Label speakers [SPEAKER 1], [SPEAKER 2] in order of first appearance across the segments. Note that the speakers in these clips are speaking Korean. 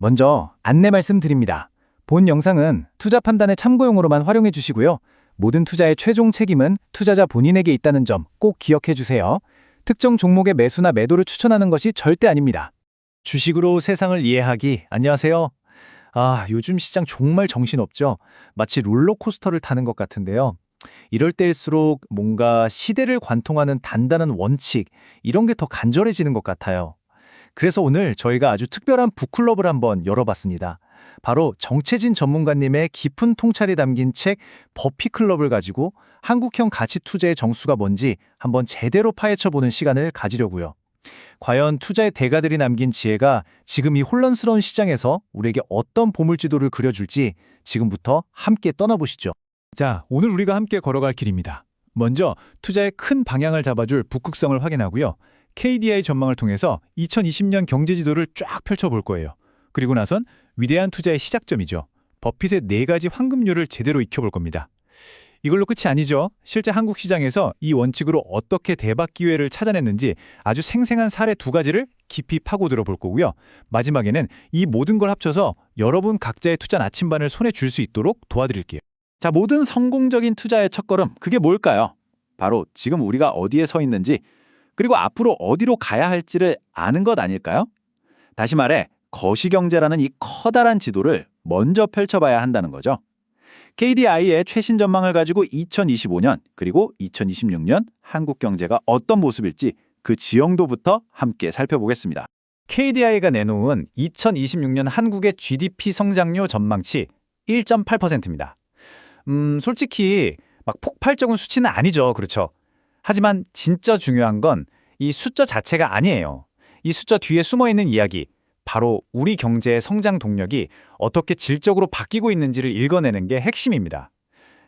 [SPEAKER 1] 먼저 안내 말씀드립니다. 본 영상은 투자 판단의 참고용으로만 활용해 주시고요. 모든 투자의 최종 책임은 투자자 본인에게 있다는 점 꼭 기억해 주세요. 특정 종목의 매수나 매도를 추천하는 것이 절대 아닙니다.
[SPEAKER 2] 주식으로 세상을 이해하기. 안녕하세요. 요즘 시장 정말 정신없죠? 마치 롤러코스터를 타는 것 같은데요. 이럴 때일수록 뭔가 시대를 관통하는 단단한 원칙, 이런 게 더 간절해지는 것 같아요. 그래서 오늘 저희가 아주 특별한 북클럽을 한번 열어봤습니다. 바로 정채진 전문가님의 깊은 통찰이 담긴 책 버피클럽을 가지고 한국형 가치 투자의 정수가 뭔지 한번 제대로 파헤쳐보는 시간을 가지려고요. 과연 투자의 대가들이 남긴 지혜가 지금 이 혼란스러운 시장에서 우리에게 어떤 보물지도를 그려줄지 지금부터 함께 떠나보시죠.
[SPEAKER 1] 자, 오늘 우리가 함께 걸어갈 길입니다. 먼저 투자의 큰 방향을 잡아줄 북극성을 확인하고요. KDI 전망을 통해서 2020년 경제지도를 쫙 펼쳐볼 거예요. 그리고 나선 위대한 투자의 시작점이죠. 버핏의 4가지 황금률을 제대로 익혀볼 겁니다. 이걸로 끝이 아니죠. 실제 한국 시장에서 이 원칙으로 어떻게 대박 기회를 찾아냈는지 아주 생생한 사례 2가지를 깊이 파고들어 볼 거고요. 마지막에는 이 모든 걸 합쳐서 여러분 각자의 투자 나침반을 손에 쥘 수 있도록 도와드릴게요.
[SPEAKER 3] 자, 모든 성공적인 투자의 첫걸음, 그게 뭘까요? 바로 지금 우리가 어디에 서 있는지, 그리고 앞으로 어디로 가야 할지를 아는 것 아닐까요? 다시 말해, 거시경제라는 이 커다란 지도를 먼저 펼쳐봐야 한다는 거죠. KDI의 최신 전망을 가지고 2025년 그리고 2026년 한국 경제가 어떤 모습일지 그 지형도부터 함께 살펴보겠습니다.
[SPEAKER 1] KDI가 내놓은 2026년 한국의 GDP 성장률 전망치 1.8%입니다. 솔직히 막 폭발적인 수치는 아니죠. 그렇죠? 하지만 진짜 중요한 건 이 숫자 자체가 아니에요. 이 숫자 뒤에 숨어있는 이야기, 바로 우리 경제의 성장 동력이 어떻게 질적으로 바뀌고 있는지를 읽어내는 게 핵심입니다.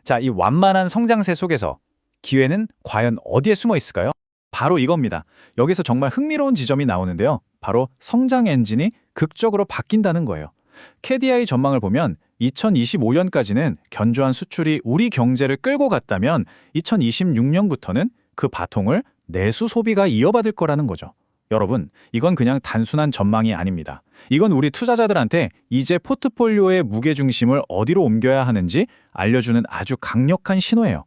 [SPEAKER 1] 자, 이 완만한 성장세 속에서 기회는 과연 어디에 숨어 있을까요? 바로 이겁니다. 여기서 정말 흥미로운 지점이 나오는데요. 바로 성장 엔진이 극적으로 바뀐다는 거예요. KDI 전망을 보면 2025년까지는 견조한 수출이 우리 경제를 끌고 갔다면 2026년부터는 그 바통을 내수 소비가 이어받을 거라는 거죠. 여러분, 이건 그냥 단순한 전망이 아닙니다. 이건 우리 투자자들한테 이제 포트폴리오의 무게중심을 어디로 옮겨야 하는지 알려주는 아주 강력한 신호예요.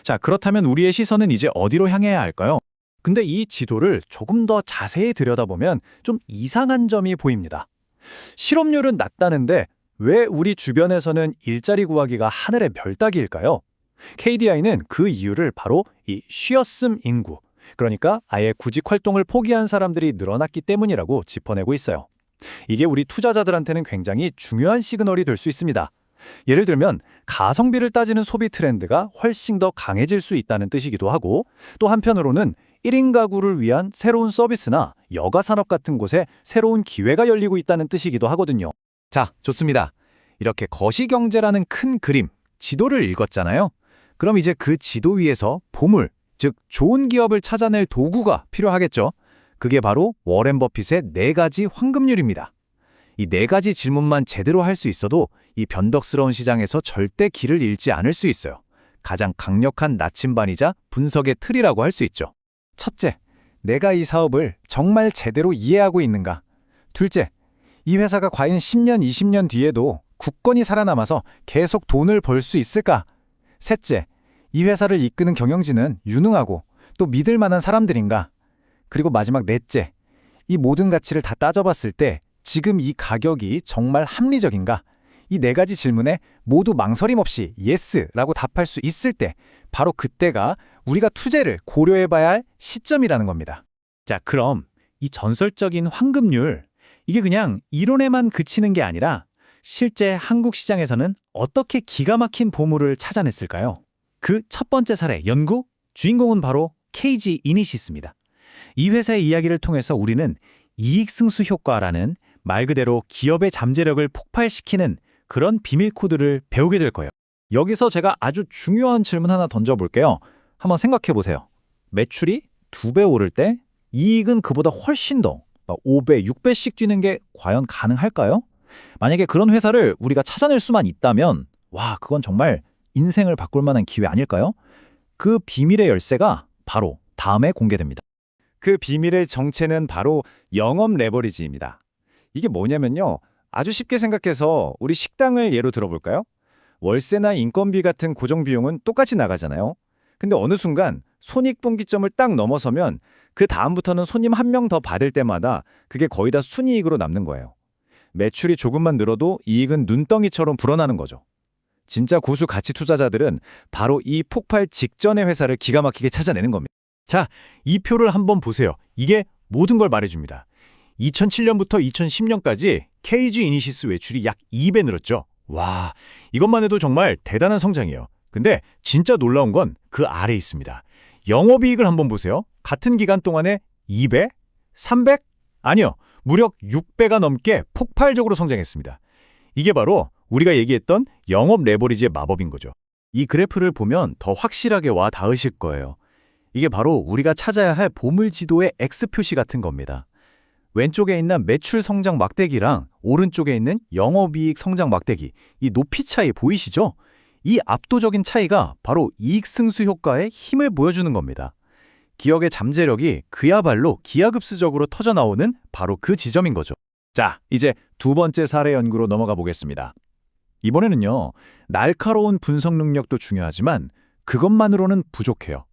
[SPEAKER 1] 자, 그렇다면 우리의 시선은 이제 어디로 향해야 할까요? 근데 이 지도를 조금 더 자세히 들여다보면 좀 이상한 점이 보입니다. 실업률은 낮다는데 왜 우리 주변에서는 일자리 구하기가 하늘의 별 따기일까요? KDI는 그 이유를 바로 이 쉬었음 인구, 그러니까 아예 구직 활동을 포기한 사람들이 늘어났기 때문이라고 짚어내고 있어요. 이게 우리 투자자들한테는 굉장히 중요한 시그널이 될 수 있습니다. 예를 들면 가성비를 따지는 소비 트렌드가 훨씬 더 강해질 수 있다는 뜻이기도 하고, 또 한편으로는 1인 가구를 위한 새로운 서비스나 여가 산업 같은 곳에 새로운 기회가 열리고 있다는 뜻이기도 하거든요. 자, 좋습니다. 이렇게 거시경제라는 큰 그림, 지도를 읽었잖아요. 그럼 이제 그 지도 위에서 보물, 즉 좋은 기업을 찾아낼 도구가 필요하겠죠. 그게 바로 워렌 버핏의 4가지 황금률입니다. 이 4가지 질문만 제대로 할 수 있어도 이 변덕스러운 시장에서 절대 길을 잃지 않을 수 있어요. 가장 강력한 나침반이자 분석의 틀이라고 할 수 있죠. 첫째, 내가 이 사업을 정말 제대로 이해하고 있는가? 둘째, 이 회사가 과연 10년, 20년 뒤에도 굳건히 살아남아서 계속 돈을 벌 수 있을까? 셋째, 이 회사를 이끄는 경영진은 유능하고 또 믿을 만한 사람들인가? 그리고 마지막 넷째, 이 모든 가치를 다 따져봤을 때 지금 이 가격이 정말 합리적인가? 이 4가지 질문에 모두 망설임 없이 예스라고 답할 수 있을 때 바로 그때가 우리가 투자를 고려해봐야 할 시점이라는 겁니다. 자, 그럼 이 전설적인 황금률, 이게 그냥 이론에만 그치는 게 아니라 실제 한국 시장에서는 어떻게 기가 막힌 보물을 찾아냈을까요? 그 첫 번째 사례 연구, 주인공은 바로 KG 이니시스입니다. 이 회사의 이야기를 통해서 우리는 이익승수 효과라는 말 그대로 기업의 잠재력을 폭발시키는 그런 비밀 코드를 배우게 될 거예요. 여기서 제가 아주 중요한 질문 하나 던져볼게요. 한번 생각해 보세요. 매출이 2배 오를 때 이익은 그보다 훨씬 더 5배, 6배씩 뛰는 게 과연 가능할까요? 만약에 그런 회사를 우리가 찾아낼 수만 있다면 와, 그건 정말 인생을 바꿀 만한 기회 아닐까요? 그 비밀의 열쇠가 바로 다음에 공개됩니다. 그 비밀의 정체는 바로 영업 레버리지입니다. 이게 뭐냐면요. 아주 쉽게 생각해서 우리 식당을 예로 들어볼까요? 월세나 인건비 같은 고정 비용은 똑같이 나가잖아요. 근데 어느 순간 손익분기점을 딱 넘어서면 그 다음부터는 손님 한 명 더 받을 때마다 그게 거의 다 순이익으로 남는 거예요. 매출이 조금만 늘어도 이익은 눈덩이처럼 불어나는 거죠. 진짜 고수 가치 투자자들은 바로 이 폭발 직전의 회사를 기가 막히게 찾아내는 겁니다. 자, 이 표를 한번 보세요. 이게 모든 걸 말해줍니다. 2007년부터 2010년까지 KG 이니시스 외출이 약 2배 늘었죠. 와, 이것만 해도 정말 대단한 성장이에요. 근데 진짜 놀라운 건 그 아래에 있습니다. 영업이익을 한번 보세요. 같은 기간 동안에 2배? 300? 아니요. 무려 6배가 넘게 폭발적으로 성장했습니다. 이게 바로 우리가 얘기했던 영업 레버리지의 마법인 거죠. 이 그래프를 보면 더 확실하게 와 닿으실 거예요. 이게 바로 우리가 찾아야 할 보물지도의 X표시 같은 겁니다. 왼쪽에 있는 매출 성장 막대기랑 오른쪽에 있는 영업이익 성장 막대기, 이 높이 차이 보이시죠? 이 압도적인 차이가 바로 이익 승수 효과의 힘을 보여주는 겁니다. 기업의 잠재력이 그야말로 기하급수적으로 터져나오는 바로 그 지점인 거죠. 자, 이제 두 번째 사례 연구로 넘어가 보겠습니다. 이번에는요, 날카로운 분석 능력도 중요하지만 그것만으로는 부족해요.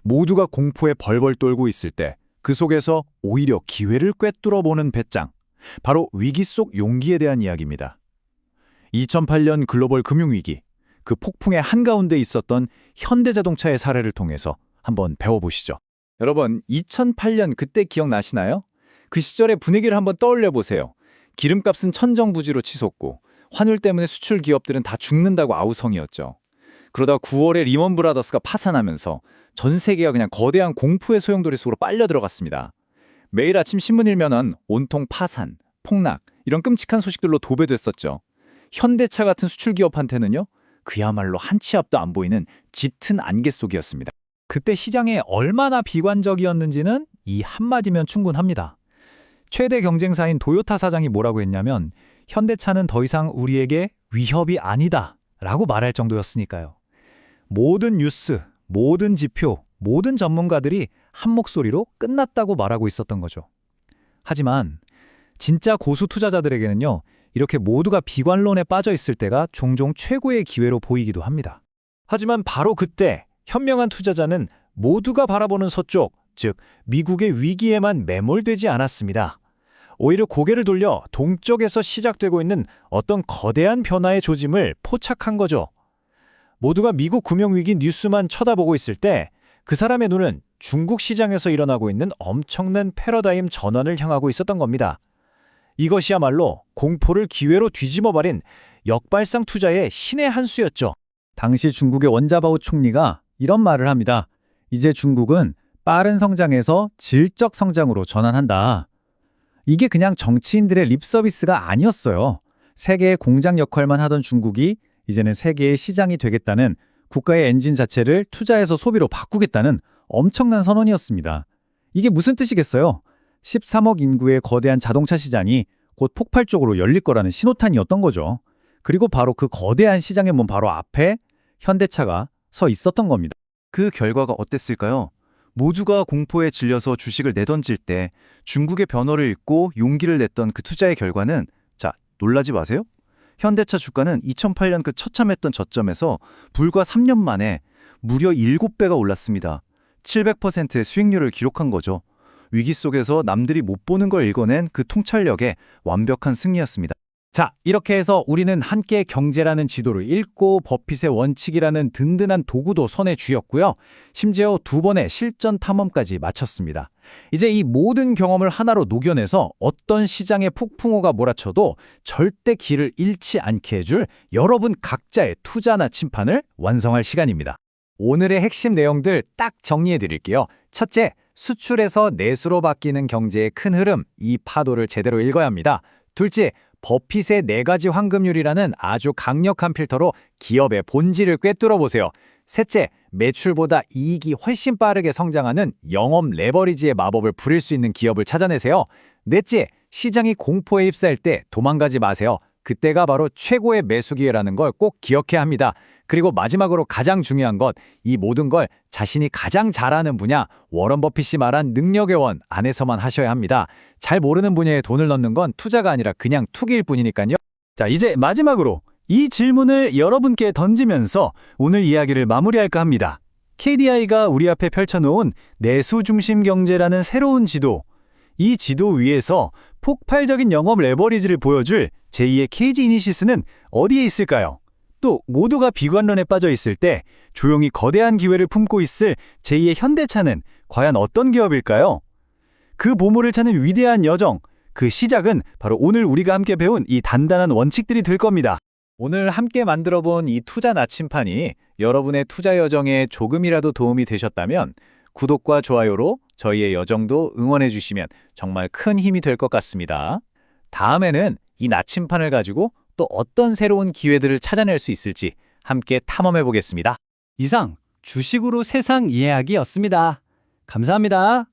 [SPEAKER 1] 모두가 공포에 벌벌 떨고 있을 때 그 속에서 오히려 기회를 꿰뚫어 보는 배짱, 바로 위기 속 용기에 대한 이야기입니다. 2008년 글로벌 금융위기, 그 폭풍의 한가운데 있었던 현대자동차의 사례를 통해서 한번 배워보시죠. 여러분, 2008년 그때 기억나시나요? 그 시절의 분위기를 한번 떠올려 보세요. 기름값은 천정부지로 치솟고 환율 때문에 수출 기업들은 다 죽는다고 아우성이었죠. 그러다 9월에 리먼 브라더스가 파산하면서 전 세계가 그냥 거대한 공포의 소용돌이 속으로 빨려 들어갔습니다. 매일 아침 신문 일면은 온통 파산, 폭락 이런 끔찍한 소식들로 도배됐었죠. 현대차 같은 수출 기업한테는요, 그야말로 한 치 앞도 안 보이는 짙은 안개 속이었습니다. 그때 시장에 얼마나 비관적이었는지는 이 한마디면 충분합니다. 최대 경쟁사인 도요타 사장이 뭐라고 했냐면 현대차는 더 이상 우리에게 위협이 아니다 라고 말할 정도였으니까요. 모든 뉴스, 모든 지표, 모든 전문가들이 한 목소리로 끝났다고 말하고 있었던 거죠. 하지만 진짜 고수 투자자들에게는요, 이렇게 모두가 비관론에 빠져 있을 때가 종종 최고의 기회로 보이기도 합니다. 하지만 바로 그때 현명한 투자자는 모두가 바라보는 서쪽, 즉 미국의 위기에만 매몰되지 않았습니다. 오히려 고개를 돌려 동쪽에서 시작되고 있는 어떤 거대한 변화의 조짐을 포착한 거죠. 모두가 미국 금융위기 뉴스만 쳐다보고 있을 때 그 사람의 눈은 중국 시장에서 일어나고 있는 엄청난 패러다임 전환을 향하고 있었던 겁니다. 이것이야말로 공포를 기회로 뒤집어버린 역발상 투자의 신의 한 수였죠. 당시 중국의 원자바오 총리가 이런 말을 합니다. 이제 중국은 빠른 성장에서 질적 성장으로 전환한다. 이게 그냥 정치인들의 립서비스가 아니었어요. 세계의 공장 역할만 하던 중국이 이제는 세계의 시장이 되겠다는 국가의 엔진 자체를 투자에서 소비로 바꾸겠다는 엄청난 선언이었습니다. 이게 무슨 뜻이겠어요? 13억 인구의 거대한 자동차 시장이 곧 폭발적으로 열릴 거라는 신호탄이었던 거죠. 그리고 바로 그 거대한 시장의 문 바로 앞에 현대차가 서 있었던 겁니다.
[SPEAKER 2] 그 결과가 어땠을까요? 모두가 공포에 질려서 주식을 내던질 때 중국의 변화를 읽고 용기를 냈던 그 투자의 결과는, 자, 놀라지 마세요. 현대차 주가는 2008년 그 처참했던 저점에서 불과 3년 만에 무려 7배가 올랐습니다. 700%의 수익률을 기록한 거죠. 위기 속에서 남들이 못 보는 걸 읽어낸 그 통찰력의 완벽한 승리였습니다.
[SPEAKER 1] 자, 이렇게 해서 우리는 함께 경제라는 지도를 읽고 버핏의 원칙이라는 든든한 도구도 손에 쥐었고요. 심지어 2번의 실전 탐험까지 마쳤습니다. 이제 이 모든 경험을 하나로 녹여내서 어떤 시장의 폭풍우가 몰아쳐도 절대 길을 잃지 않게 해줄 여러분 각자의 투자 나침판을 완성할 시간입니다. 오늘의 핵심 내용들 딱 정리해 드릴게요. 첫째, 수출에서 내수로 바뀌는 경제의 큰 흐름, 이 파도를 제대로 읽어야 합니다. 둘째, 버핏의 4가지 황금률이라는 아주 강력한 필터로 기업의 본질을 꿰뚫어 보세요. 셋째, 매출보다 이익이 훨씬 빠르게 성장하는 영업 레버리지의 마법을 부릴 수 있는 기업을 찾아내세요. 넷째, 시장이 공포에 휩싸일 때 도망가지 마세요. 그때가 바로 최고의 매수 기회라는 걸 꼭 기억해야 합니다. 그리고 마지막으로 가장 중요한 것, 이 모든 걸 자신이 가장 잘하는 분야, 워런 버핏이 말한 능력의 원 안에서만 하셔야 합니다. 잘 모르는 분야에 돈을 넣는 건 투자가 아니라 그냥 투기일 뿐이니까요.
[SPEAKER 2] 자, 이제 마지막으로 이 질문을 여러분께 던지면서 오늘 이야기를 마무리할까 합니다. KDI가 우리 앞에 펼쳐놓은 내수 중심 경제라는 새로운 지도, 이 지도 위에서 폭발적인 영업 레버리지를 보여줄 제2의 KG 이니시스는 어디에 있을까요? 또 모두가 비관론에 빠져 있을 때 조용히 거대한 기회를 품고 있을 제2의 현대차는 과연 어떤 기업일까요? 그 보물을 찾는 위대한 여정, 그 시작은 바로 오늘 우리가 함께 배운 이 단단한 원칙들이 될 겁니다.
[SPEAKER 1] 오늘 함께 만들어본 이 투자 나침판이 여러분의 투자 여정에 조금이라도 도움이 되셨다면 구독과 좋아요로 저희의 여정도 응원해 주시면 정말 큰 힘이 될 것 같습니다. 다음에는 이 나침판을 가지고 또 어떤 새로운 기회들을 찾아낼 수 있을지 함께 탐험해 보겠습니다.
[SPEAKER 4] 이상 주식으로 세상 이해하기였습니다. 감사합니다.